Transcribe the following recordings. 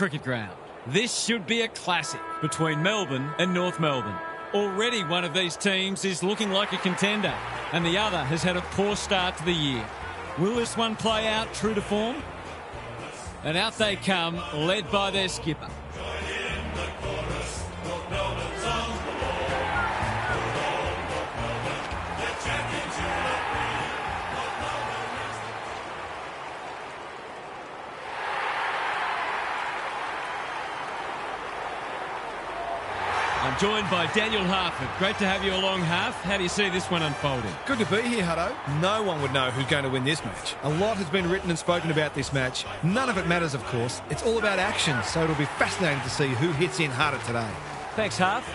cricket ground. This should be a classic between Melbourne and North Melbourne. Already one of these teams is looking like a contender and the other has had a poor start to the year. Will this one play out true to form? And out they come, led by their skipper. I'm joined by Daniel Harford. Great to have you along, Harf. How do you see this one unfolding? Good to be here, Hutto. No one would know who's going to win this match. A lot has been written and spoken about this match. None of it matters, of course. It's all about action, so it'll be fascinating to see who hits in harder today. Thanks, Harf.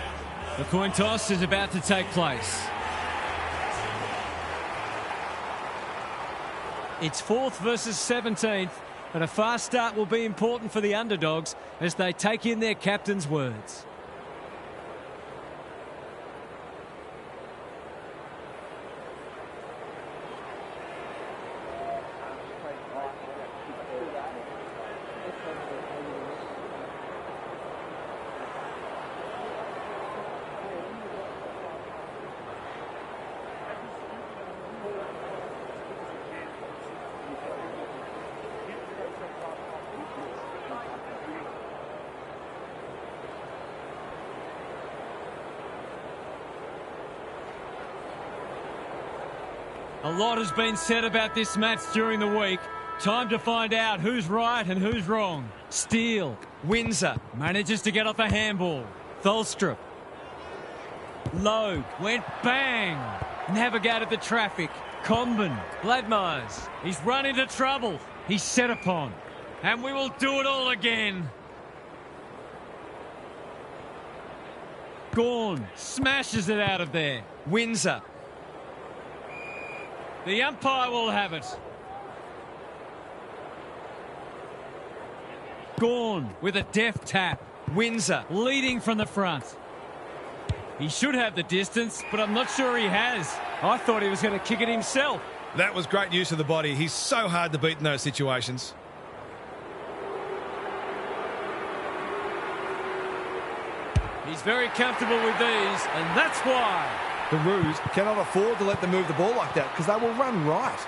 The coin toss is about to take place. It's 4th versus 17th, and a fast start will be important for the underdogs as they take in their captain's words. A lot has been said about this match during the week. Time to find out who's right and who's wrong. Steele. Windsor manages to get off a handball. Tholstrup. Logue went bang. Navigated the traffic. Comben. Gladmires. He's run into trouble. He's set upon. And we will do it all again. Gawn smashes it out of there. Windsor. The umpire will have it. Gawn with a deft tap. Windsor leading from the front. He should have the distance, but I'm not sure he has. I thought he was going to kick it himself. That was great use of the body. He's so hard to beat in those situations. He's very comfortable with these, and that's why. The Roos cannot afford to let them move the ball like that because they will run right.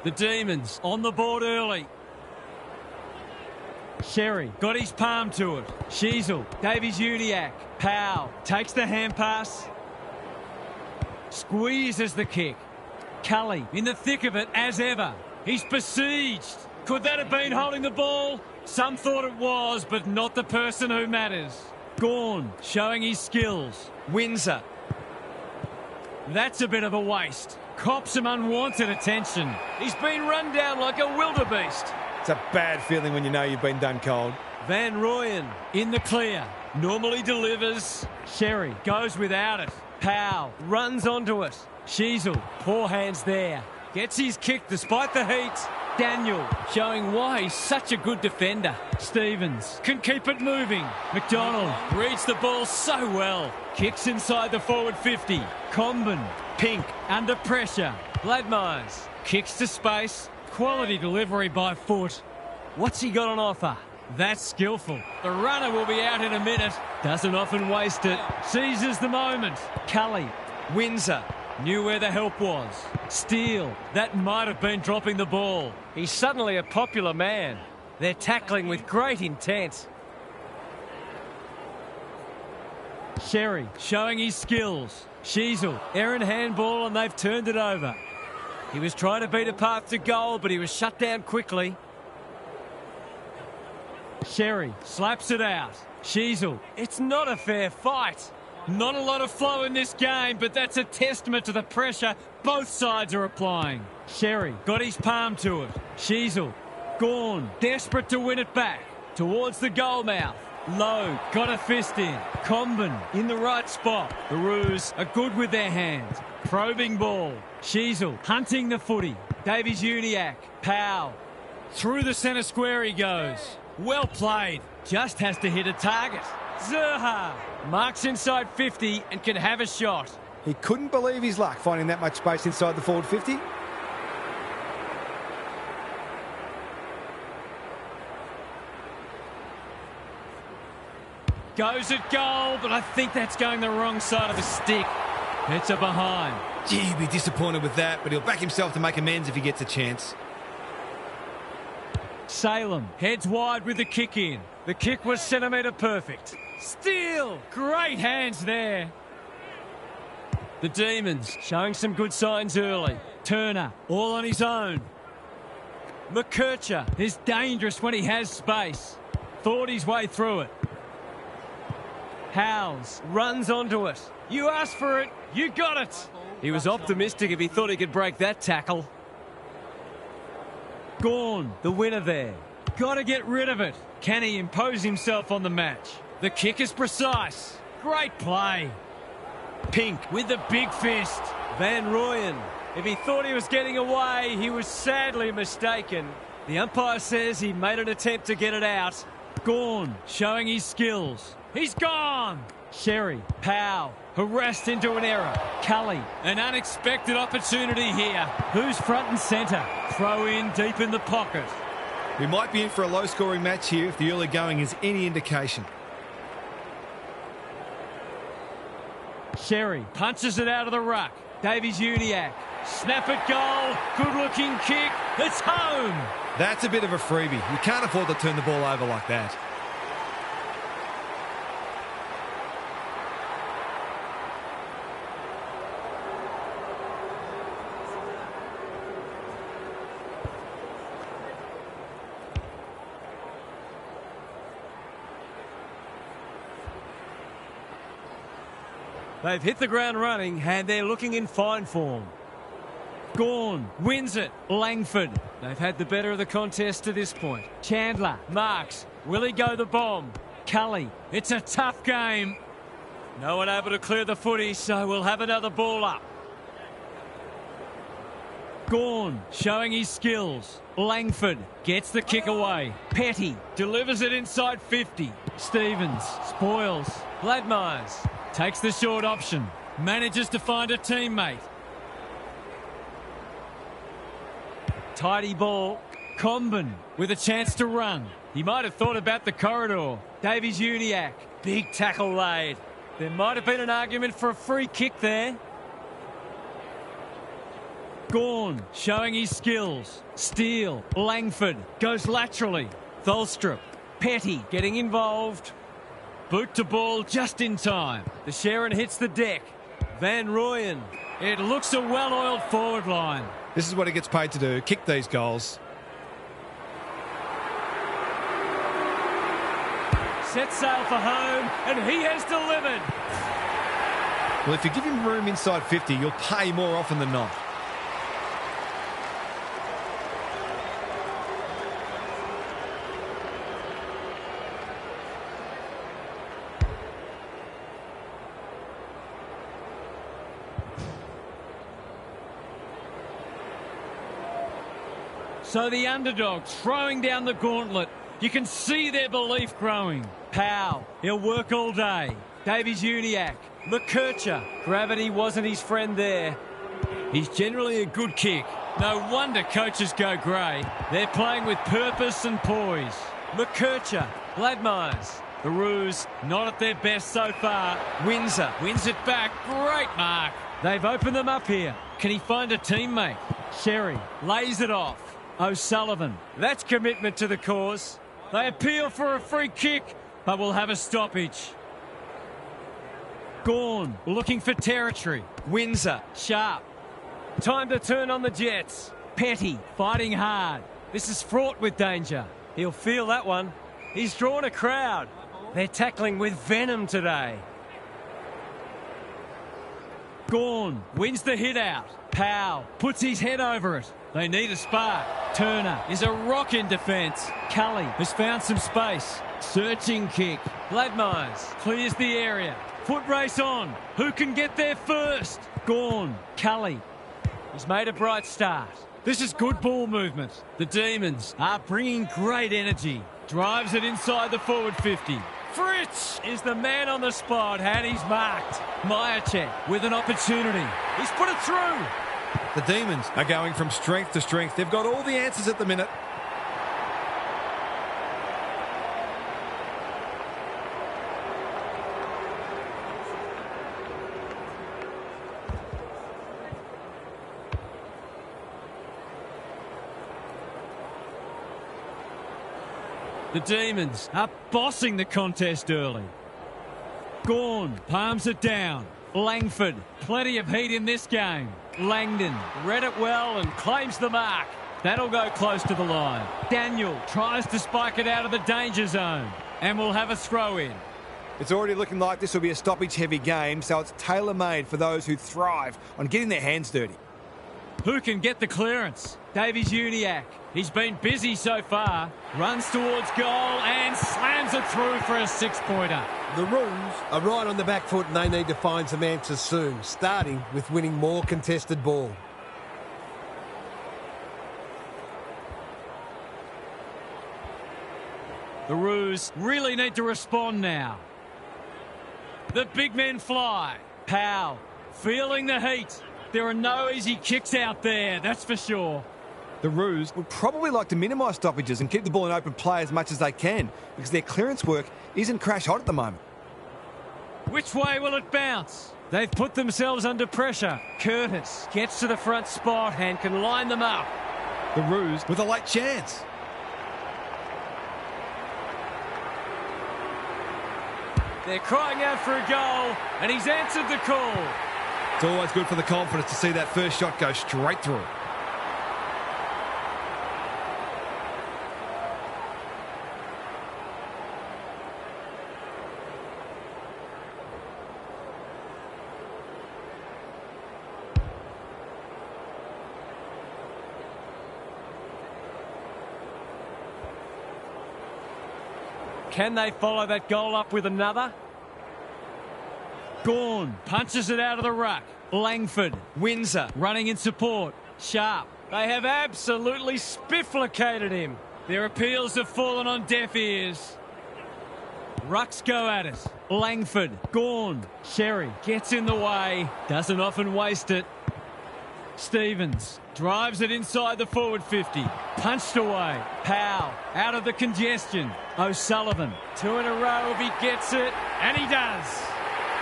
The Demons on the board early. Sherry got his palm to it. Sheasel, Davies-Uniacke. Powell takes the hand pass. Squeezes the kick. Cully in the thick of it as ever. He's besieged. Could that have been holding the ball? Some thought it was, but not the person who matters. Gawn showing his skills. Windsor. That's a bit of a waste. Cops some unwanted attention. He's been run down like a wildebeest. It's a bad feeling when you know you've been done cold. Van Rooyen in the clear. Normally delivers. Sherry goes without it. Powell runs onto it. Sheasel, poor hands there. Gets his kick despite the heat. Daniel showing why he's such a good defender. Stevens can keep it moving. McDonald reads the ball so well. Kicks inside the forward 50. Comben, Pink under pressure. Gladmires kicks to space. Quality delivery by foot. What's he got on offer? That's skillful. The runner will be out in a minute. Doesn't often waste it. Seizes the moment. Cully. Windsor. Knew where the help was. Steele. That might have been dropping the ball. He's suddenly a popular man. They're tackling with great intent. Sherry showing his skills. Sheasel. Errant handball and they've turned it over. He was trying to beat a path to goal, but he was shut down quickly. Sherry slaps it out. Sheasel. It's not a fair fight. Not a lot of flow in this game, but that's a testament to the pressure both sides are applying. Sherry got his palm to it. Sheasel. Gawn. Desperate to win it back. Towards the goal mouth. Lowe got a fist in. Comben in the right spot. The Roos are good with their hands. Probing ball. Sheasel hunting the footy. Davies-Uniacke. Powell. Through the centre square he goes. Well played. Just has to hit a target. Zerha marks inside 50 and can have a shot. He couldn't believe his luck finding that much space inside the forward 50. Goes at goal, but I think that's going the wrong side of the stick. It's a behind. Gee, he'd be disappointed with that, but he'll back himself to make amends if he gets a chance. Salem heads wide with the kick in. The kick was centimetre perfect. Steele! Great hands there. The Demons showing some good signs early. Turner all on his own. McKercher is dangerous when he has space. Thought his way through it. Howes runs onto it. You asked for it, you got it. He was optimistic if he thought he could break that tackle. Gawn, the winner there. Got to get rid of it. Can he impose himself on the match? The kick is precise. Great play. Pink with the big fist. Van Rooyen. If he thought he was getting away, he was sadly mistaken. The umpire says he made an attempt to get it out. Gawn showing his skills. He's gone. Sherry, Powell, harassed into an error. Cully, an unexpected opportunity here. Who's front and centre? Throw in deep in the pocket. We might be in for a low-scoring match here if the early going is any indication. Sherry punches it out of the ruck. Davies-Uniacke. Snap at goal. Good-looking kick. It's home. That's a bit of a freebie. You can't afford to turn the ball over like that. They've hit the ground running and they're looking in fine form. Gawn wins it. Langford. They've had the better of the contest to this point. Chandler marks. Will he go the bomb? Cully. It's a tough game. No one able to clear the footy, so we'll have another ball up. Gawn showing his skills. Langford gets the kick away. Petty delivers it inside 50. Stevens spoils. Gladmeyers takes the short option. Manages to find a teammate. Tidy ball. Comben with a chance to run. He might have thought about the corridor. Davies-Uniacke. Big tackle laid. There might have been an argument for a free kick there. Gawn showing his skills. Steele. Langford goes laterally. Tholstrup. Petty getting involved. Boot to ball just in time. The Sharon hits the deck. Van Rooyen. It looks a well-oiled forward line. This is what he gets paid to do, kick these goals. Set sail for home, and he has delivered. Well, if you give him room inside 50, you'll pay more often than not. So the underdog throwing down the gauntlet. You can see their belief growing. Powell, he'll work all day. Davies-Uniacke. McKercher. Gravity wasn't his friend there. He's generally a good kick. No wonder coaches go grey. They're playing with purpose and poise. McKercher. Gladmeyers. The Roos not at their best so far. Windsor wins it back. Great mark. They've opened them up here. Can he find a teammate? Sherry lays it off. O'Sullivan. That's commitment to the cause. They appeal for a free kick, but will have a stoppage. Gawn looking for territory. Windsor. Sharp. Time to turn on the Jets. Petty fighting hard. This is fraught with danger. He'll feel that one. He's drawn a crowd. They're tackling with venom today. Gawn wins the hit out. Powell puts his head over it. They need a spark. Turner is a rock in defence. Cully has found some space. Searching kick. Gladmeyers clears the area. Foot race on. Who can get there first? Gawn. Cully. He's made a bright start. This is good ball movement. The Demons are bringing great energy. drives it inside the forward 50. Fritz is the man on the spot, and he's marked. Myercheck with an opportunity. He's put it through. The Demons are going from strength to strength. They've got all the answers at the minute. The Demons are bossing the contest early. Gawn palms it down. Langford, plenty of heat in this game. Langdon read it well and claims the mark. That'll go close to the line. Daniel tries to spike it out of the danger zone and will have a throw in. It's already looking like this will be a stoppage-heavy game, so it's tailor-made for those who thrive on getting their hands dirty. Who can get the clearance? Davies-Uniacke. He's been busy so far. Runs towards goal and slams it through for a six-pointer. The Roos are right on the back foot and they need to find some answers soon, starting with winning more contested ball. The Roos really need to respond now. The big men fly. Powell feeling the heat. There are no easy kicks out there, that's for sure. The Roos would probably like to minimise stoppages and keep the ball in open play as much as they can because their clearance work isn't crash hot at the moment. Which way will it bounce? They've put themselves under pressure. Curtis gets to the front spot and can line them up. The Roos with a late chance. They're crying out for a goal, and he's answered the call. It's always good for the confidence to see that first shot go straight through. Can they follow that goal up with another? Gawn punches it out of the ruck. Langford, Windsor running in support. Sharp. They have absolutely spifflicated him. Their appeals have fallen on deaf ears. Rucks go at it. Langford, Gawn, Sherry gets in the way. Doesn't often waste it. Stevens drives it inside the forward 50. Punched away. Powell out of the congestion. O'Sullivan, two in a row if he gets it, and he does.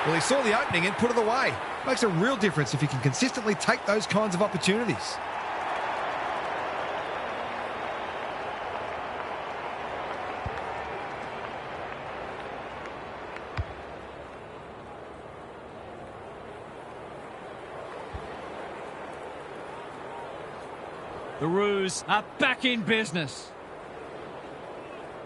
Well, he saw the opening and put it away. Makes a real difference if you can consistently take those kinds of opportunities. The Roos are back in business.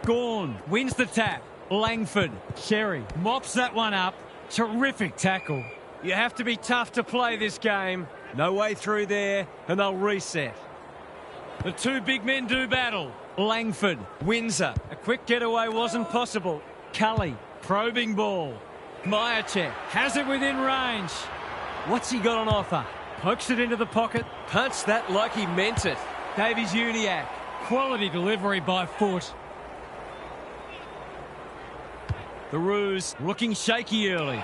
Gawn wins the tap. Langford, Sherry mops that one up. Terrific tackle. You have to be tough to play this game. No way through there, and they'll reset. The two big men do battle. Langford, Windsor. A quick getaway wasn't possible. Cully, probing ball. Myercheck has it within range. What's he got on offer? Pokes it into the pocket. Punched that like he meant it. Davies-Uniacke. Quality delivery by foot. The Roos looking shaky early.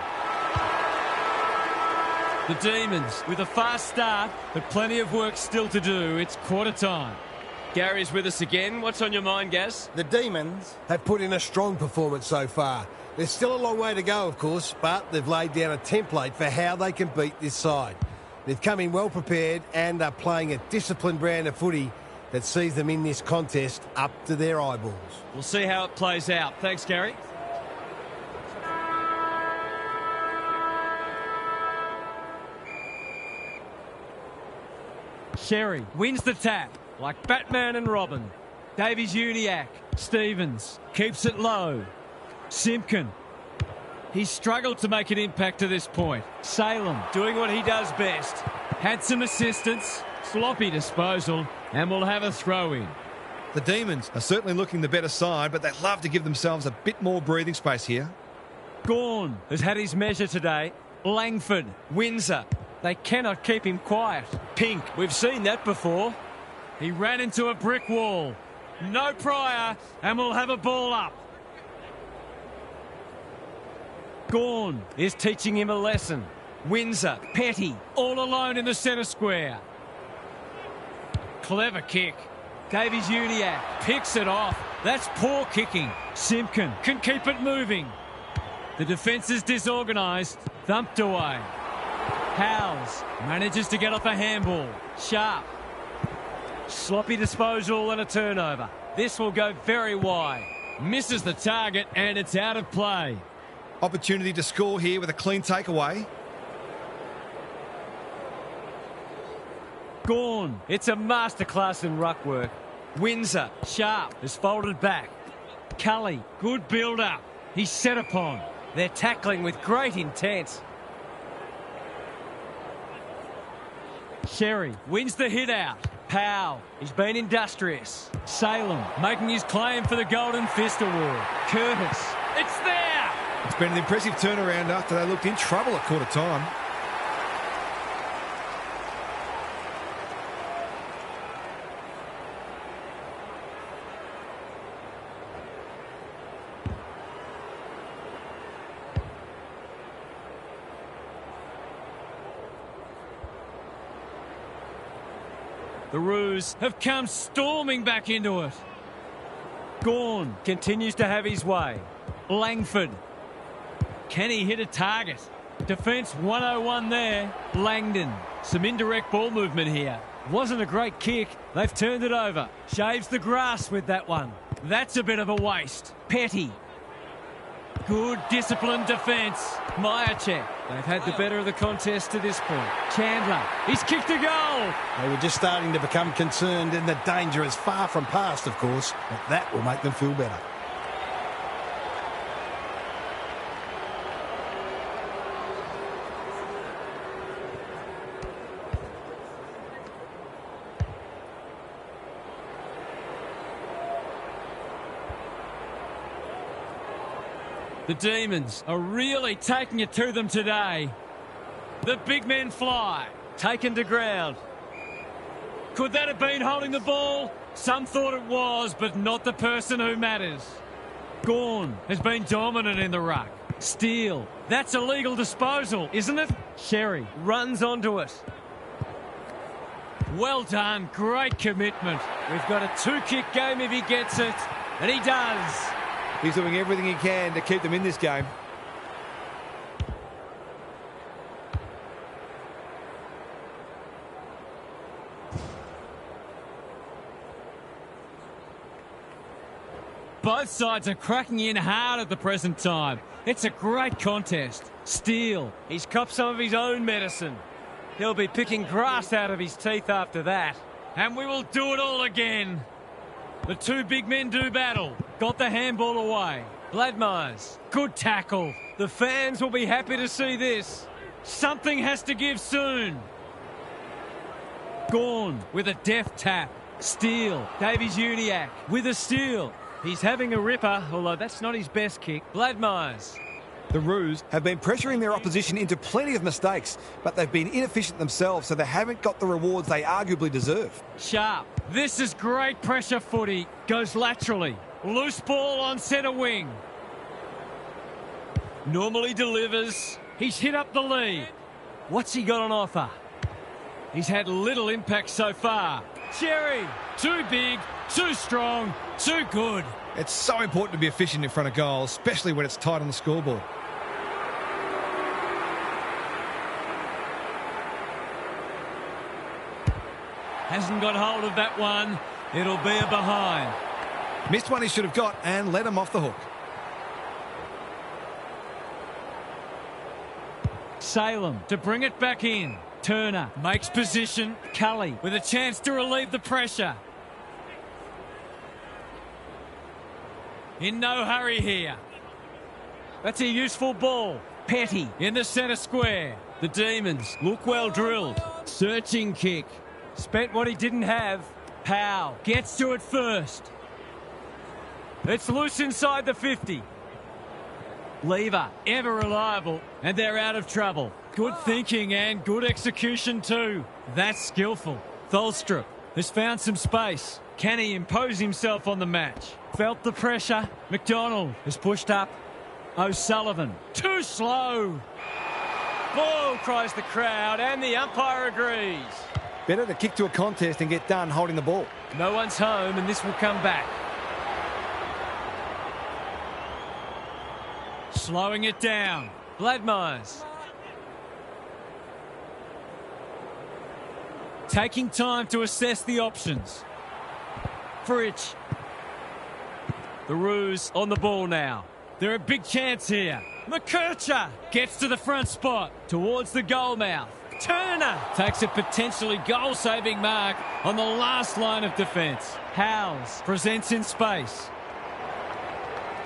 The Demons with a fast start, but plenty of work still to do. It's quarter time. Gary's with us again. What's on your mind, Gaz? The Demons have put in a strong performance so far. There's still a long way to go, of course, but they've laid down a template for how they can beat this side. They've come in well prepared and are playing a disciplined brand of footy that sees them in this contest up to their eyeballs. We'll see how it plays out. Thanks, Gary. Sherry wins the tap like Batman and Robin. Davies-Uniacke. Stevens keeps it low. Simpkin. He's struggled to make an impact to this point. Salem doing what he does best. Had some assistance. Sloppy disposal. And will have a throw in. The Demons are certainly looking the better side, but they love to give themselves a bit more breathing space here. Gawn has had his measure today. Langford. Windsor. They cannot keep him quiet. Pink. We've seen that before. He ran into a brick wall. No prior, and we'll have a ball up. Gawn is teaching him a lesson. Windsor, Petty, all alone in the centre square. Clever kick. Davies-Uniacke picks it off. That's poor kicking. Simpkin can keep it moving. The defence is disorganised. Thumped away. Howes manages to get off a handball. Sharp. Sloppy disposal and a turnover. This will go very wide. Misses the target and it's out of play. Opportunity to score here with a clean takeaway. Gawn. It's a masterclass in ruck work. Windsor. Sharp is folded back. Cully. Good build-up. He's set upon. They're tackling with great intent. Sherry wins the hit out. Powell. He's been industrious. Salem making his claim for the Golden Fist Award. Curtis. It's there! It's been an impressive turnaround after they looked in trouble at quarter time. The Roos have come storming back into it. Gawn continues to have his way. Langford. Can he hit a target? Defence 101 there. Langdon. Some indirect ball movement here. Wasn't a great kick. They've turned it over. Shaves the grass with that one. That's a bit of a waste. Petty. Good disciplined defence. Myercheck. They've had the better of the contest to this point. Chandler. He's kicked a goal. They were just starting to become concerned, and the danger is far from past, of course, but that will make them feel better. The Demons are really taking it to them today. The big men fly. Taken to ground. Could that have been holding the ball? Some thought it was, but not the person who matters. Gawn has been dominant in the ruck. Steele. That's a legal disposal, isn't it? Sherry runs onto it. Well done. Great commitment. We've got a two-kick game if he gets it. And he does. He's doing everything he can to keep them in this game. Both sides are cracking in hard at the present time. It's a great contest. Steele, he's copped some of his own medicine. He'll be picking grass out of his teeth after that. And we will do it all again. The two big men do battle. Got the handball away. Gladmeyers, good tackle. The fans will be happy to see this. Something has to give soon. Gawn with a deft tap. Steele, Davies-Uniacke with a steal. He's having a ripper, although that's not his best kick. Gladmeyers. The Roos have been pressuring their opposition into plenty of mistakes, but they've been inefficient themselves, so they haven't got the rewards they arguably deserve. Sharp. This is great pressure footy. Goes laterally. Loose ball on centre wing. Normally delivers. He's hit up the lead. What's he got on offer? He's had little impact so far. Cherry. Too big, too strong, too good. It's so important to be efficient in front of goal, especially when it's tight on the scoreboard. Hasn't got hold of that one. It'll be a behind. Missed one he should have got and let him off the hook. Salem to bring it back in. Turner makes position. Cully with a chance to relieve the pressure. In no hurry here. That's a useful ball. Petty in the centre square. The Demons look well drilled. Searching kick. Spent what he didn't have. Powell gets to it first. It's loose inside the 50. Lever, ever reliable, and they're out of trouble. Good thinking and good execution too. That's skillful. Tholstrup has found some space. Can he impose himself on the match? Felt the pressure. McDonald is pushed up. O'Sullivan, too slow. Ball, cries the crowd, and the umpire agrees. Better to kick to a contest and get done holding the ball. No one's home, and this will come back. Slowing it down. Gladmeyers. Taking time to assess the options. Fritsch. The Roos on the ball now. They're a big chance here. McKercher gets to the front spot towards the goal mouth. Turner takes a potentially goal-saving mark on the last line of defence. Howes presents in space.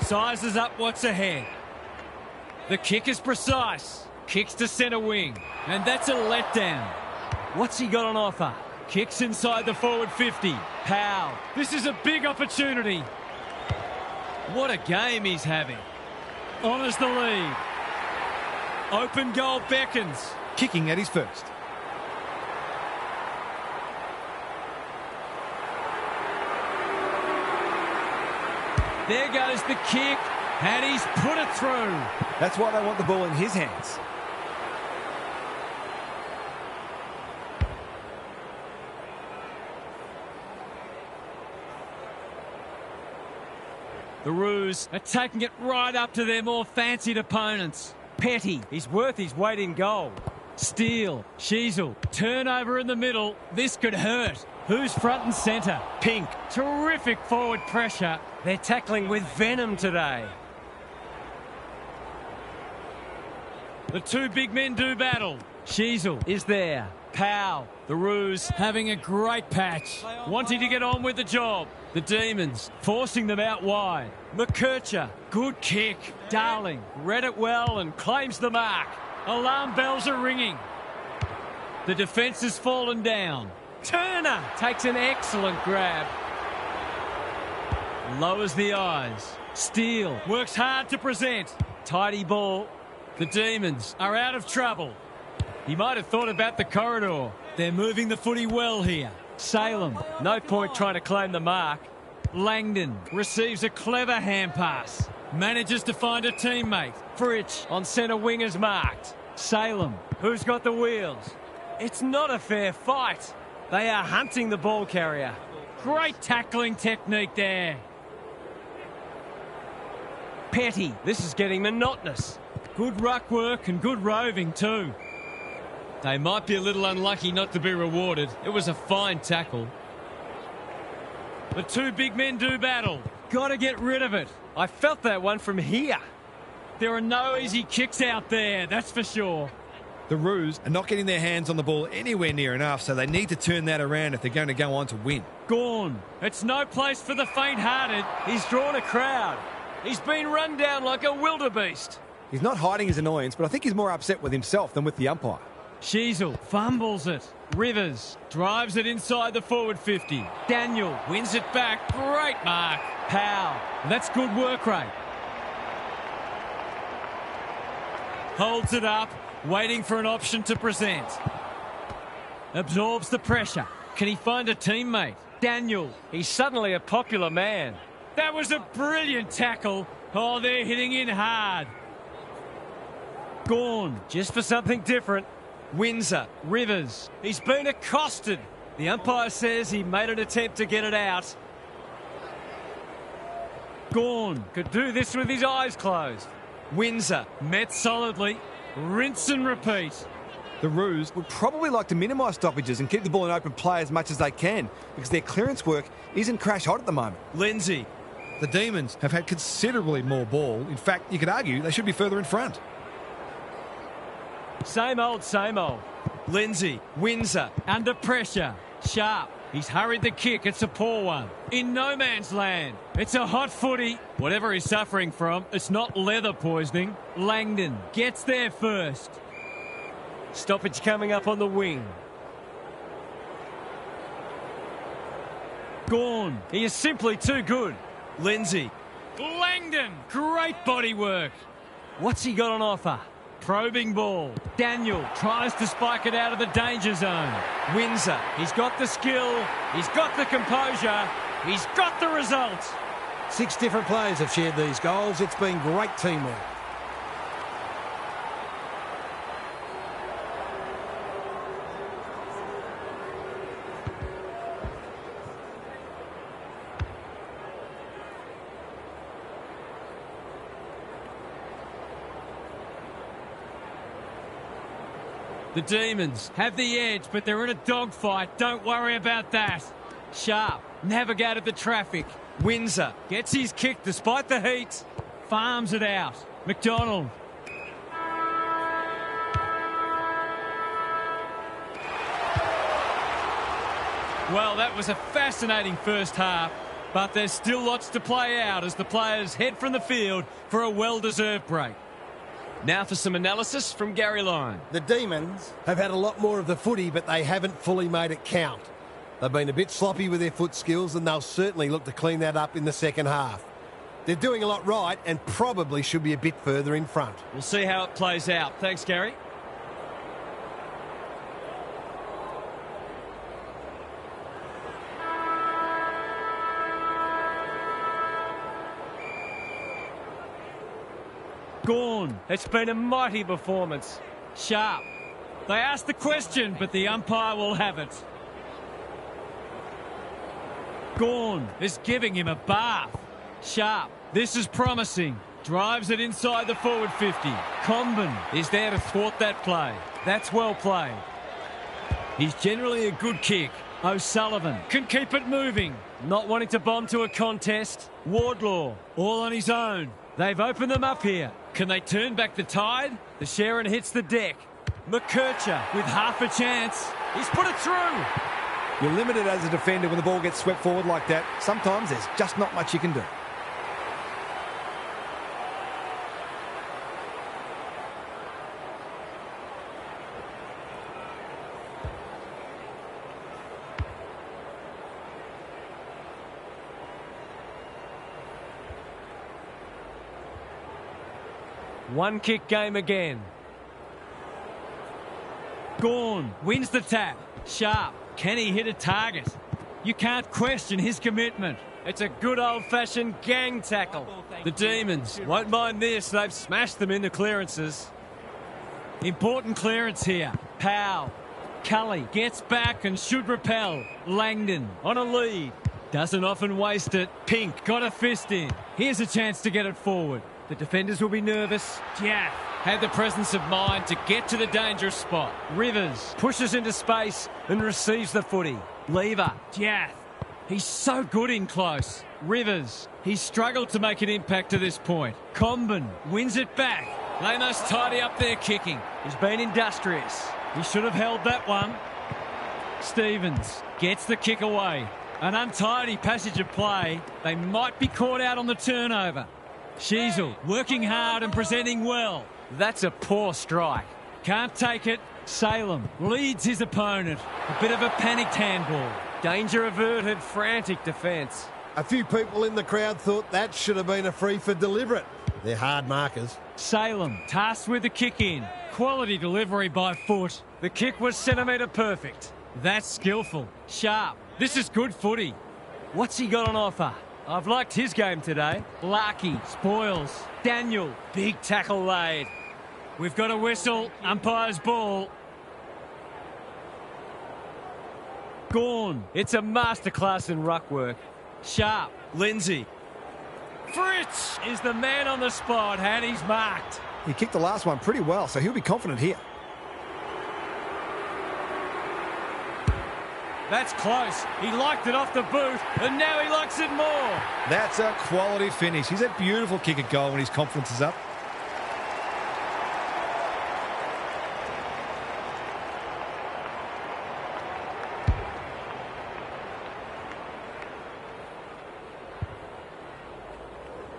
Sizes up what's ahead. The kick is precise. Kicks to centre wing. And that's a letdown. What's he got on offer? Kicks inside the forward 50. Powell. This is a big opportunity. What a game he's having. Honours the lead. Open goal beckons. Kicking at his first. There goes the kick, and he's put it through. That's why they want the ball in his hands. The Roos are taking it right up to their more fancied opponents. Petty, he's worth his weight in gold. Steele, Sheasel, turnover in the middle. This could hurt. Who's front and centre? Pink. Terrific forward pressure. They're tackling with venom today. The two big men do battle. Sheasel is there. Powell, the Roos having a great patch, wanting to get on with the job. The Demons forcing them out wide. McKercher, good kick. Darling read it well and claims the mark. Alarm bells are ringing. The defence has fallen down. Turner takes an excellent grab. Lowers the eyes. Steele works hard to present. Tidy ball. The Demons are out of trouble. He might have thought about the corridor. They're moving the footy well here. Salem, no point trying to claim the mark. Langdon receives a clever hand pass. Manages to find a teammate. Fritsch on centre wing is marked. Salem, who's got the wheels? It's not a fair fight. They are hunting the ball carrier. Great tackling technique there. Petty, this is getting monotonous. Good ruck work and good roving too. They might be a little unlucky not to be rewarded. It was a fine tackle. The two big men do battle. Got to get rid of it. I felt that one from here. There are no easy kicks out there, that's for sure. The Roos are not getting their hands on the ball anywhere near enough, so they need to turn that around if they're going to go on to win. Gorn. It's no place for the faint-hearted. He's drawn a crowd. He's been run down like a wildebeest. He's not hiding his annoyance, but I think he's more upset with himself than with the umpire. Sheasel fumbles it. Rivers drives it inside the forward 50. Daniel wins it back. Great mark. Powell. That's good work rate. Holds it up, waiting for an option to present. Absorbs the pressure. Can he find a teammate? Daniel. He's suddenly a popular man. That was a brilliant tackle. Oh, they're hitting in hard. Gorn, just for something different. Windsor, Rivers. He's been accosted. The umpire says he made an attempt to get it out. Gorn could do this with his eyes closed. Windsor met solidly. Rinse and repeat. The Roos would probably like to minimise stoppages and keep the ball in open play as much as they can because their clearance work isn't crash hot at the moment. Lindsay. The Demons have had considerably more ball. In fact, you could argue they should be further in front. Same old, same old. Lindsay, Windsor, under pressure. Sharp. He's hurried the kick. It's a poor one. In no man's land. It's a hot footy. Whatever he's suffering from, it's not leather poisoning. Langdon gets there first. Stoppage coming up on the wing. Gorn. He is simply too good. Lindsay. Langdon. Great body work. What's he got on offer? Probing ball. Daniel tries to spike it out of the danger zone. Windsor. He's got the skill. He's got the composure. He's got the result. 6 different players have shared these goals. It's been great teamwork. The Demons have the edge, but they're in a dogfight. Don't worry about that. Sharp navigated the traffic. Windsor gets his kick despite the heat. Farms it out. McDonald. Well, that was a fascinating first half, but there's still lots to play out as the players head from the field for a well-deserved break. Now for some analysis from Gary Lyon. The Demons have had a lot more of the footy, but they haven't fully made it count. They've been a bit sloppy with their foot skills, and they'll certainly look to clean that up in the second half. They're doing a lot right and probably should be a bit further in front. We'll see how it plays out. Thanks, Gary. Gawn. It's been a mighty performance. Sharp. They asked the question, but the umpire will have it. Gawn is giving him a bath. Sharp. This is promising. Drives it inside the forward 50. Comben is there to thwart that play. That's well played. He's generally a good kick. O'Sullivan can keep it moving. Not wanting to bomb to a contest. Wardlaw all on his own. They've opened them up here. Can they turn back the tide? The Sharon hits the deck. McKercher with half a chance. He's put it through. You're limited as a defender when the ball gets swept forward like that. Sometimes there's just not much you can do. One kick game again. Gawn wins the tap. Sharp. Can he hit a target? You can't question his commitment. It's a good old-fashioned gang tackle. The Demons won't mind this. They've smashed them into clearances. Important clearance here. Powell. Cully gets back and should repel. Langdon on a lead. Doesn't often waste it. Pink got a fist in. Here's a chance to get it forward. The defenders will be nervous. Jaff had the presence of mind to get to the dangerous spot. Rivers pushes into space and receives the footy. Lever. Jaff. He's so good in close. Rivers. He's struggled to make an impact to this point. Comben wins it back. They must tidy up their kicking. He's been industrious. He should have held that one. Stevens gets the kick away. An untidy passage of play. They might be caught out on the turnover. Sheasel working hard and presenting well. That's a poor strike. Can't take it. Salem leads his opponent. A bit of a panicked handball. Danger averted, frantic defence. A few people in the crowd thought that should have been a free for deliberate. They're hard markers. Salem tasked with the kick in. Quality delivery by foot. The kick was centimetre perfect. That's skillful. Sharp. This is good footy. What's he got on offer? I've liked his game today. Larkey, Spoils, Daniel, big tackle laid. We've got a whistle, umpire's ball. Gawn, it's a masterclass in ruck work. Sharp, Lindsay. Fritz is the man on the spot and he's marked. He kicked the last one pretty well, so he'll be confident here. That's close. He liked it off the boot, and now he likes it more. That's a quality finish. He's a beautiful kick at goal when his confidence is up.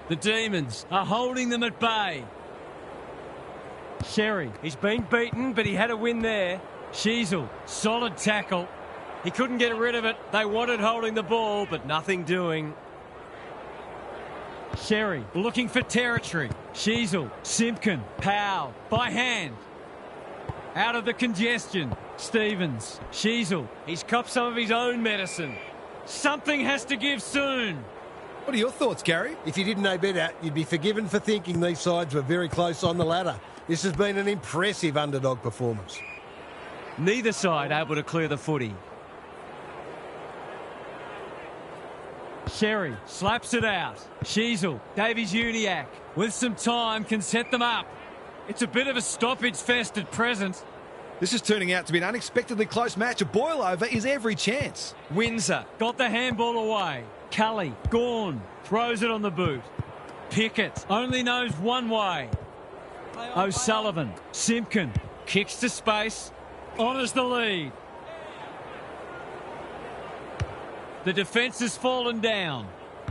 The Demons are holding them at bay. Sherry, he's been beaten, but he had a win there. Sheasel, solid tackle. He couldn't get rid of it. They wanted holding the ball, but nothing doing. Sherry looking for territory. Sheasel, Simpkin, Powell, by hand. Out of the congestion. Stevens, Sheasel. He's copped some of his own medicine. Something has to give soon. What are your thoughts, Gary? If you didn't know better, you'd be forgiven for thinking these sides were very close on the ladder. This has been an impressive underdog performance. Neither side able to clear the footy. Sherry slaps it out. Sheasel, Davies-Uniacke, with some time, can set them up. It's a bit of a stoppage fest at present. This is turning out to be an unexpectedly close match. A boil over is every chance. Windsor got the handball away. Cully, Gawn, throws it on the boot. Pickett only knows one way. O'Sullivan, Simpkin, kicks to space, honours the lead. The defence has fallen down.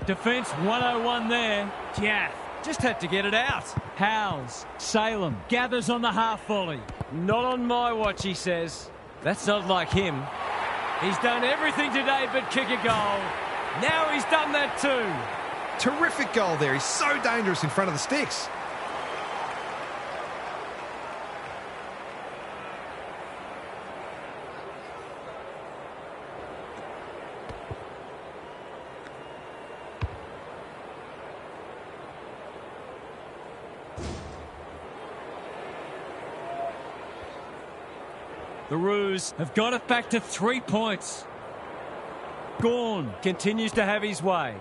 Defence 101 there. Yeah, just had to get it out. Howes, Salem, gathers on the half volley. Not on my watch, he says. That's not like him. He's done everything today but kick a goal. Now he's done that too. Terrific goal there. He's so dangerous in front of the sticks. The Roos have got it back to 3 points. Gawn continues to have his way.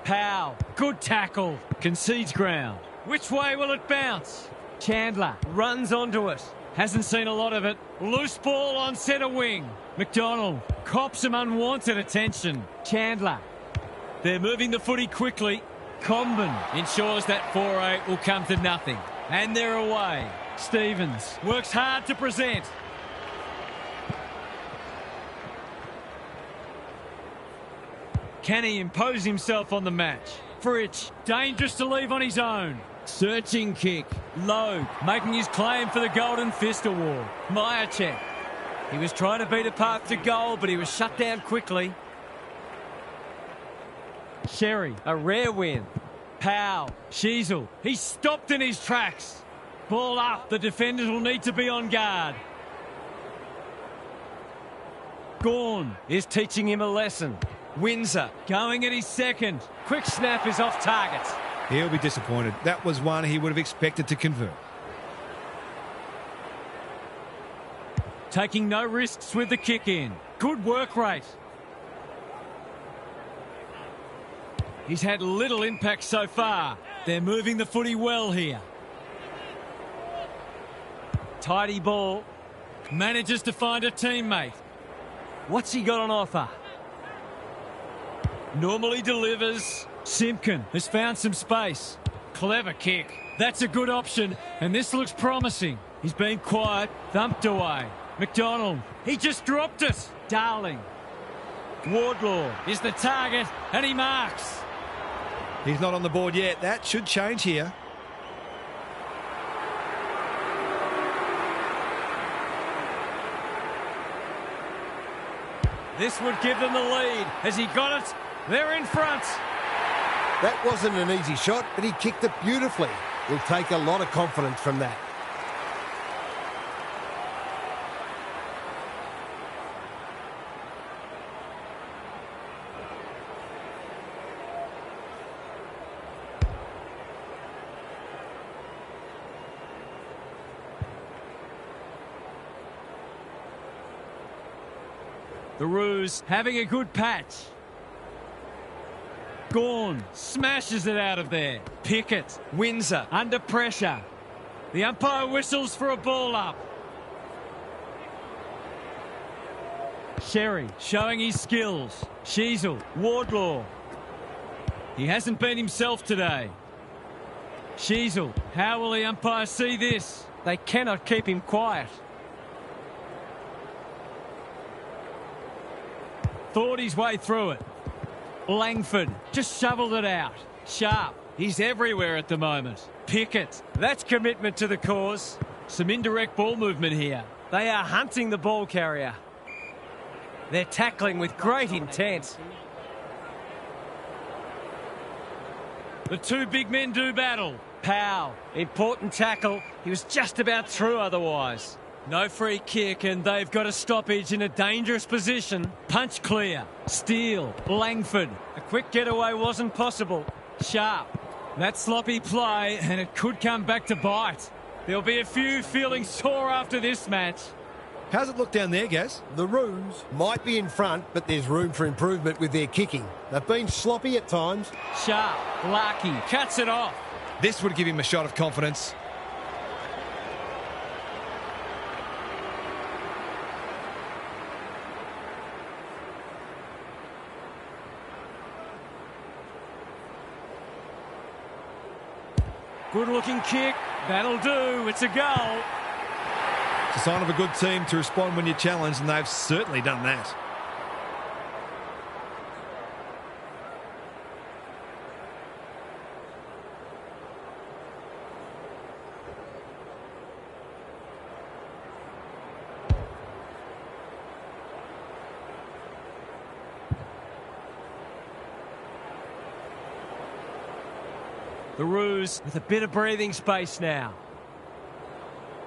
Powell, good tackle, concedes ground. Which way will it bounce? Chandler runs onto it. Hasn't seen a lot of it. Loose ball on centre wing. McDonald cops some unwanted attention. Chandler. They're moving the footy quickly. Comben ensures that 4-8 will come to nothing. And they're away. Stevens works hard to present. Can he impose himself on the match? Fritsch, dangerous to leave on his own. Searching kick. Logue, making his claim for the Golden Fist Award. Myercheck. He was trying to beat a path to goal, but he was shut down quickly. Sherry, a rare win. Powell, Sheasel. He's stopped in his tracks. Ball up. The defenders will need to be on guard. Gawn is teaching him a lesson. Windsor going at his second. Quick snap is off target. He'll be disappointed. That was one he would have expected to convert. Taking no risks with the kick in. Good work rate. He's had little impact so far. They're moving the footy well here. Tidy ball. Manages to find a teammate. What's he got on offer? Normally delivers. Simpkin has found some space. Clever kick. That's a good option, and this looks promising. He's been quiet, thumped away. McDonald, he just dropped it. Darling. Wardlaw is the target, and he marks. He's not on the board yet. That should change here. This would give them the lead. Has he got it? They're in front. That wasn't an easy shot, but he kicked it beautifully. He'll take a lot of confidence from that. The Roos having a good patch. Gawn smashes it out of there. Pickett, Windsor under pressure. The umpire whistles for a ball up. Sherry showing his skills. Sheasel, Wardlaw. He hasn't been himself today. Sheasel, how will the umpire see this? They cannot keep him quiet. Thought his way through it. Langford just shoveled it out. Sharp, he's everywhere at the moment. Pickett, that's commitment to the cause. Some indirect ball movement here. They are hunting the ball carrier. They're tackling with great intent. The two big men do battle. Powell, important tackle. He was just about through otherwise. No free kick, and they've got a stoppage in a dangerous position. Punch clear. Steele. Langford. A quick getaway wasn't possible. Sharp. That sloppy play, and it could come back to bite. There'll be a few feeling sore after this match. How's it look down there, Gaz? The Roos might be in front, but there's room for improvement with their kicking. They've been sloppy at times. Sharp. Larky. Cuts it off. This would give him a shot of confidence. Good-looking kick. That'll do. It's a goal. It's a sign of a good team to respond when you're challenged, and they've certainly done that. The Roos with a bit of breathing space now.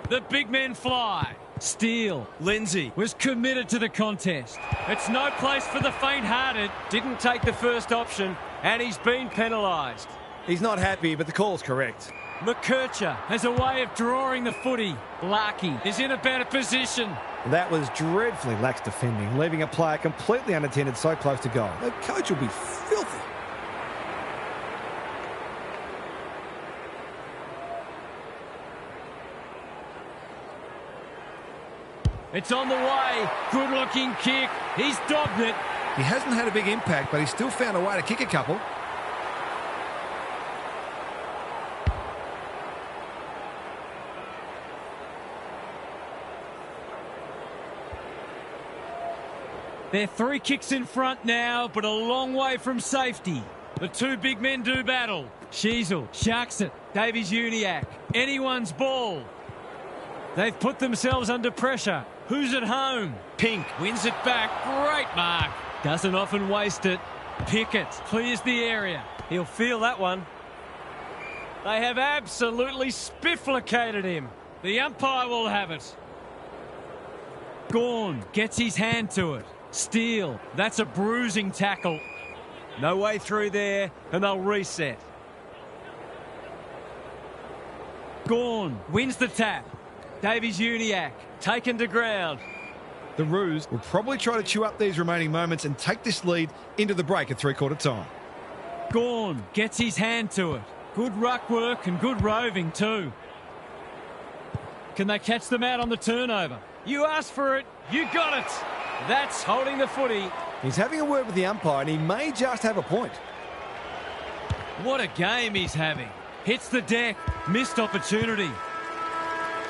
The big men fly. Steele. Lindsay was committed to the contest. It's no place for the faint-hearted. Didn't take the first option, and he's been penalised. He's not happy, but the call's correct. McKercher has a way of drawing the footy. Larky is in a better position. That was dreadfully lax defending, leaving a player completely unattended so close to goal. The coach will be filthy. It's on the way. Good-looking kick. He's dogged it. He hasn't had a big impact, but he's still found a way to kick a couple. They're 3 kicks in front now, but a long way from safety. The two big men do battle. Sheasel sharks it. Davies-Uniacke. Anyone's ball. They've put themselves under pressure. Who's at home? Pink wins it back. Great mark. Doesn't often waste it. Pickett clears the area. He'll feel that one. They have absolutely spifflicated him. The umpire will have it. Gawn gets his hand to it. Steele, that's a bruising tackle. No way through there, and they'll reset. Gawn wins the tap. Davies-Uniacke taken to ground. The Roos will probably try to chew up these remaining moments and take this lead into the break at three-quarter time. Gawn gets his hand to it. Good ruck work and good roving too. Can they catch them out on the turnover? You asked for it, you got it. That's holding the footy. He's having a word with the umpire, and he may just have a point. What a game he's having. Hits the deck, missed opportunity.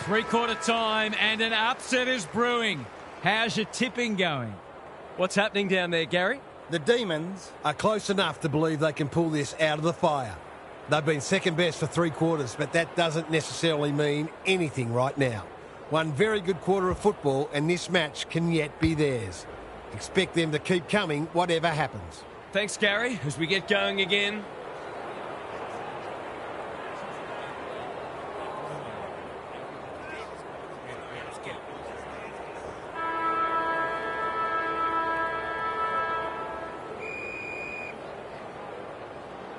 Three-quarter time, and an upset is brewing. How's your tipping going? What's happening down there, Gary? The Demons are close enough to believe they can pull this out of the fire. They've been second best for 3 quarters, but that doesn't necessarily mean anything right now. One very good quarter of football, and this match can yet be theirs. Expect them to keep coming, whatever happens. Thanks, Gary, as we get going again.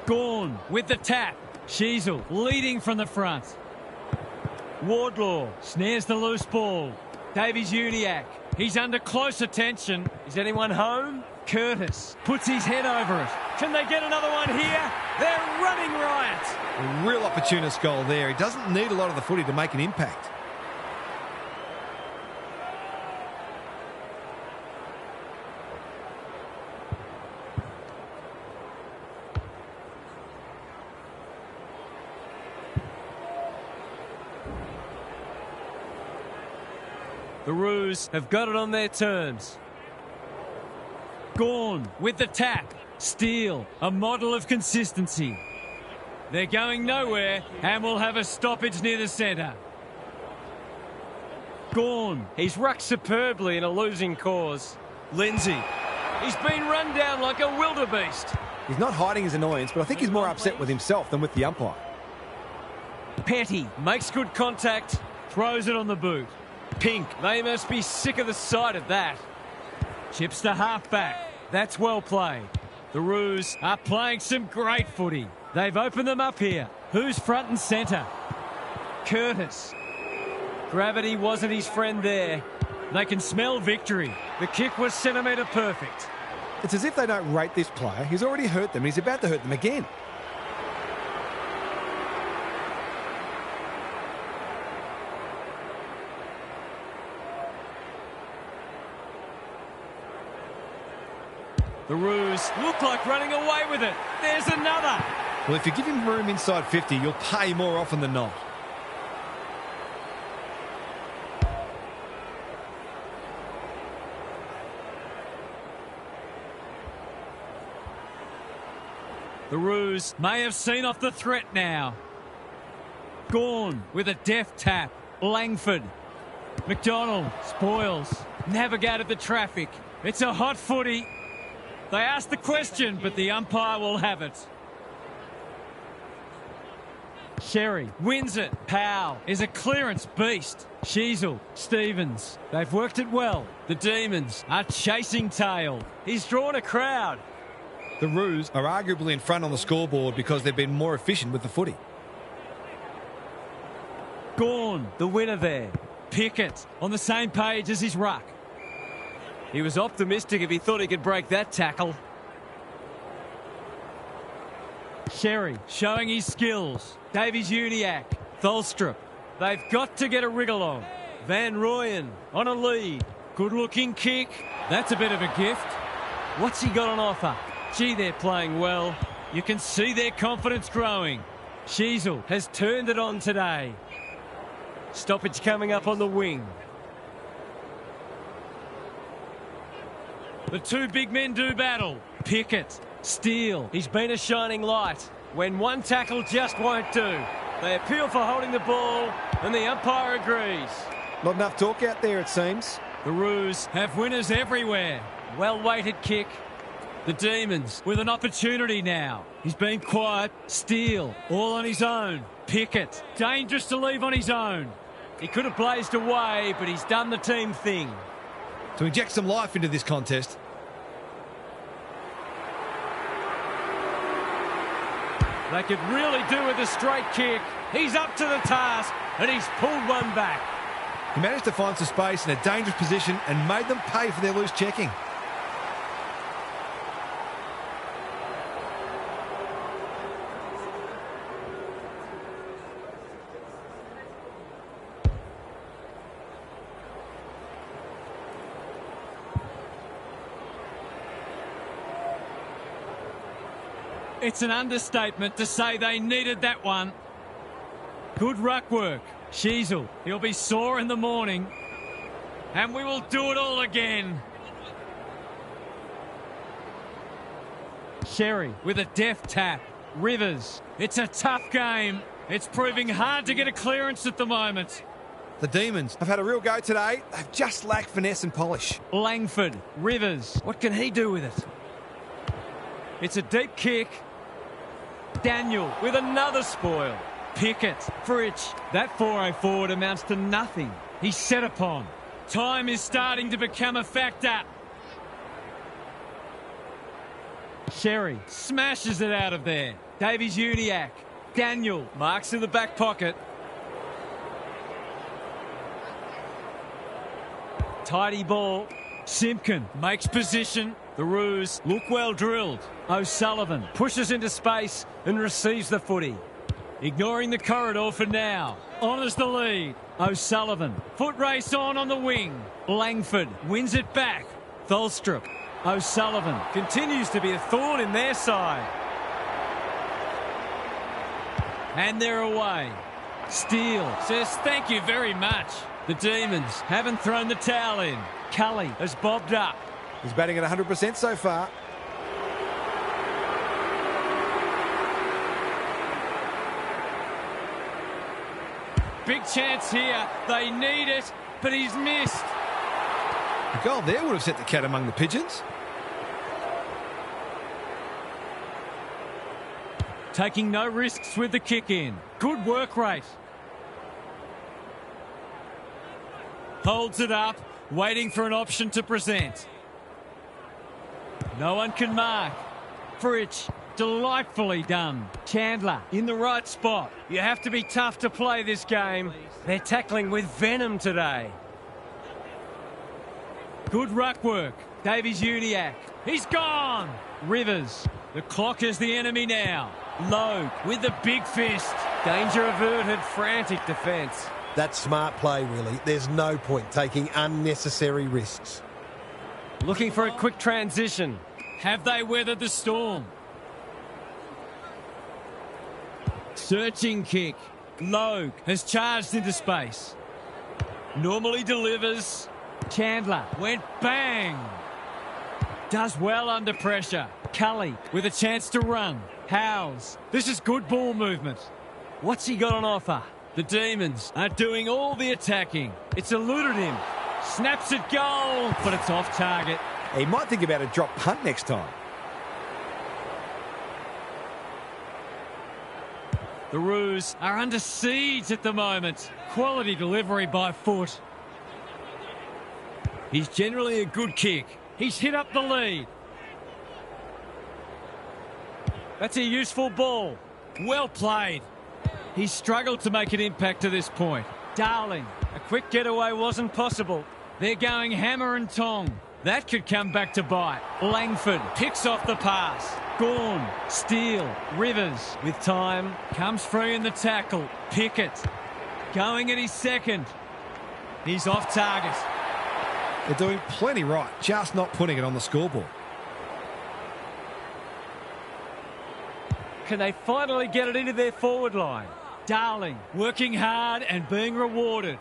Gawn with the tap. Sheasel leading from the front. Wardlaw snares the loose ball. Davies-Uniacke. He's under close attention. Is anyone home? Curtis puts his head over it. Can they get another one here? They're running riot. A real opportunist goal there. He doesn't need a lot of the footy to make an impact. The Roos have got it on their terms. Gawn with the tap. Steele, a model of consistency. They're going nowhere and will have a stoppage near the centre. Gawn, he's rucked superbly in a losing cause. Lindsay, he's been run down like a wildebeest. He's not hiding his annoyance, but I think he's more upset with himself than with the umpire. Petty makes good contact, throws it on the boot. pink. They must be sick of the sight of that. Chips to half-back. That's well played. The Roos are playing some great footy. They've opened them up here. Who's front and centre? Curtis. Gravity wasn't his friend there. They can smell victory. The kick was centimetre perfect. It's as if they don't rate this player. He's already hurt them. He's about to hurt them again. The Roos look like running away with it. There's another. Well, if you give him room inside 50, you'll pay more often than not. The Roos may have seen off the threat now. Gawn with a deft tap. Langford. McDonald spoils. Navigated the traffic. It's a hot footy. They asked the question, but the umpire will have it. Sherry wins it. Powell is a clearance beast. Sheasel, Stevens. They've worked it well. The Demons are chasing tail. He's drawn a crowd. The Roos are arguably in front on the scoreboard because they've been more efficient with the footy. Gawn, the winner there. Pickett on the same page as his ruck. He was optimistic if he thought he could break that tackle. Sherry showing his skills. Davies-Uniacke. Tholstrup. They've got to get a wriggle on. Van Rooyen on a lead. Good-looking kick. That's a bit of a gift. What's he got on offer? Gee, they're playing well. You can see their confidence growing. Sheasel has turned it on today. Stoppage coming up on the wing. The two big men do battle. Pickett, Steele. He's been a shining light. When one tackle just won't do. They appeal for holding the ball, and the umpire agrees. Not enough talk out there, it seems. The Roos have winners everywhere. Well-weighted kick. The Demons with an opportunity now. He's been quiet. Steele, all on his own. Pickett, dangerous to leave on his own. He could have blazed away, but he's done the team thing. To inject some life into this contest. They could really do with a straight kick. He's up to the task, and he's pulled one back. He managed to find some space in a dangerous position and made them pay for their loose checking. It's an understatement to say they needed that one. Good ruck work. Sheasel, he'll be sore in the morning. And we will do it all again. Sherry with a deft tap. Rivers, it's a tough game. It's proving hard to get a clearance at the moment. The Demons I've had a real go today. They've just lacked finesse and polish. Langford, Rivers, what can he do with it? It's a deep kick. Daniel with another spoil. Pickett, Fritsch. That 4-0 forward amounts to nothing. He's set upon. Time is starting to become a factor. Sherry smashes it out of there. Davies-Uniacke. Daniel marks in the back pocket. Tidy ball. Simpkin makes position. The Roos look well drilled. O'Sullivan pushes into space and receives the footy. Ignoring the corridor for now. Honours the lead. O'Sullivan. Foot race on the wing. Langford wins it back. Tholstrup. O'Sullivan continues to be a thorn in their side. And they're away. Steele says thank you very much. The Demons haven't thrown the towel in. Cully has bobbed up. He's batting at 100% so far. Big chance here. They need it, but he's missed. A goal there would have set the cat among the pigeons. Taking no risks with the kick in. Good work rate. Holds it up, waiting for an option to present. No one can mark. Fritsch, delightfully done. Chandler in the right spot. You have to be tough to play this game. They're tackling with venom today. Good ruck work. Davies-Uniacke. He's gone. Rivers. The clock is the enemy now. Logue with the big fist. Danger averted. Frantic defence. That's smart play, really. There's no point taking unnecessary risks. Looking for a quick transition. Have they weathered the storm? Searching kick. Logue has charged into space. Normally delivers. Chandler went bang. Does well under pressure. Cully with a chance to run. Howes. This is good ball movement. What's he got on offer? The Demons are doing all the attacking. It's eluded him. Snaps it goal, but it's off target. He might think about a drop punt next time. The Roos are under siege at the moment. Quality delivery by foot. He's generally a good kick. He's hit up the lead. That's a useful ball. Well played. He's struggled to make an impact to this point. Darling, a quick getaway wasn't possible. They're going hammer and tong. That could come back to bite. Langford picks off the pass. Gawn, Steele, Rivers with time. Comes free in the tackle. Pickett going at his second. He's off target. They're doing plenty right, just not putting it on the scoreboard. Can they finally get it into their forward line? Darling working hard and being rewarded.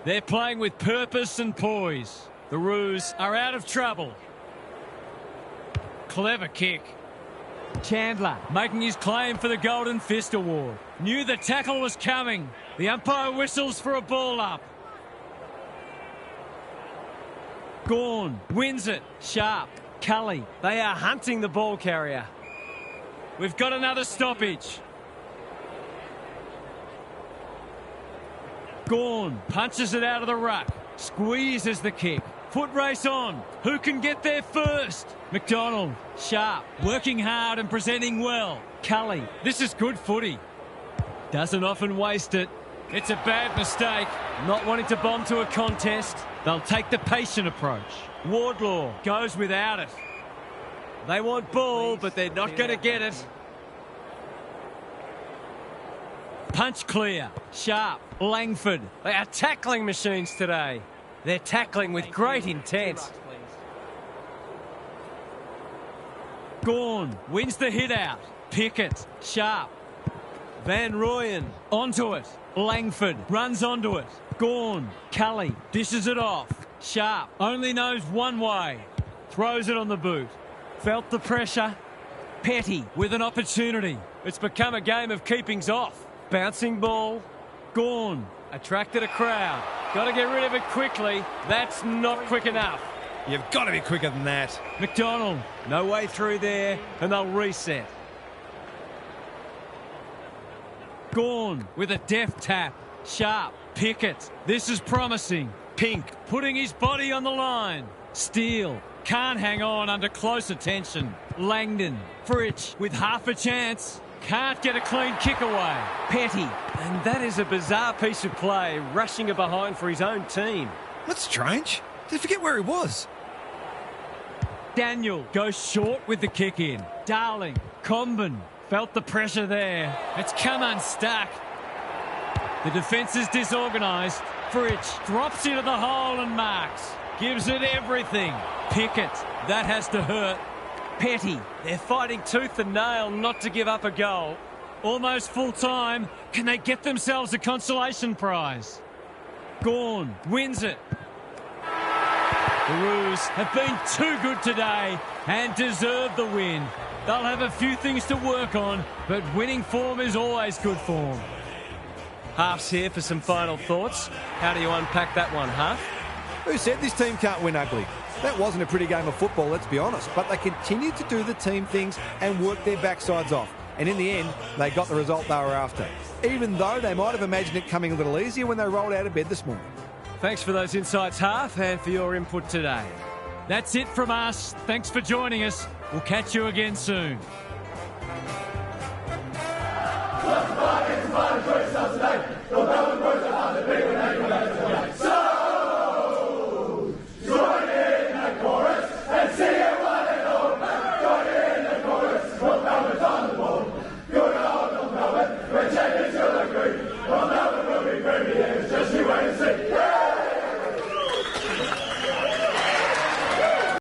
They're playing with purpose and poise. The Roos are out of trouble. Clever kick. Chandler making his claim for the Golden Fist Award. Knew the tackle was coming. The umpire whistles for a ball up. Gawn wins it. Sharp. Cully. They are hunting the ball carrier. We've got another stoppage. Gawn punches it out of the ruck. Squeezes the kick. Foot race on. Who can get there first? McDonald. Sharp. Working hard and presenting well. Cully. This is good footy. Doesn't often waste it. It's a bad mistake. Not wanting to bomb to a contest. They'll take the patient approach. Wardlaw goes without it. They want ball, but they're not going to get it. Punch clear. Sharp. Langford. They are tackling machines today. They're tackling with great intent. Gawn wins the hit out. Pickett. Sharp. Van Rooyen onto it. Langford runs onto it. Gawn. Cully dishes it off. Sharp only knows one way. Throws it on the boot. Felt the pressure. Petty with an opportunity. It's become a game of keepings off. Bouncing ball. Gawn attracted a crowd. Got to get rid of it quickly. That's not quick enough. You've got to be quicker than that. McDonald, no way through there, and they'll reset. Gawn with a deft tap. Sharp. Pickett. This is promising. Pink putting his body on the line. Steele can't hang on under close attention. Langdon. Fritsch with half a chance. Can't get a clean kick away. Petty. And that is a bizarre piece of play, rushing it behind for his own team. That's strange. Did he forget where he was? Daniel goes short with the kick in. Darling. Comben. Felt the pressure there. It's come unstuck. The defence is disorganised. Fritsch drops into the hole and marks. Gives it everything. Pickett. That has to hurt. Petty. They're fighting tooth and nail not to give up a goal. Almost full time. Can they get themselves a consolation prize? Gawn wins it. The Roos have been too good today and deserve the win. They'll have a few things to work on, but winning form is always good form. Half's here for some final thoughts. How do you unpack that one, Half? Who said this team can't win ugly? That wasn't a pretty game of football, let's be honest, but they continued to do the team things and work their backsides off. And in the end, they got the result they were after, even though they might have imagined it coming a little easier when they rolled out of bed this morning. Thanks for those insights, Half, and for your input today. That's it from us. Thanks for joining us. We'll catch you again soon.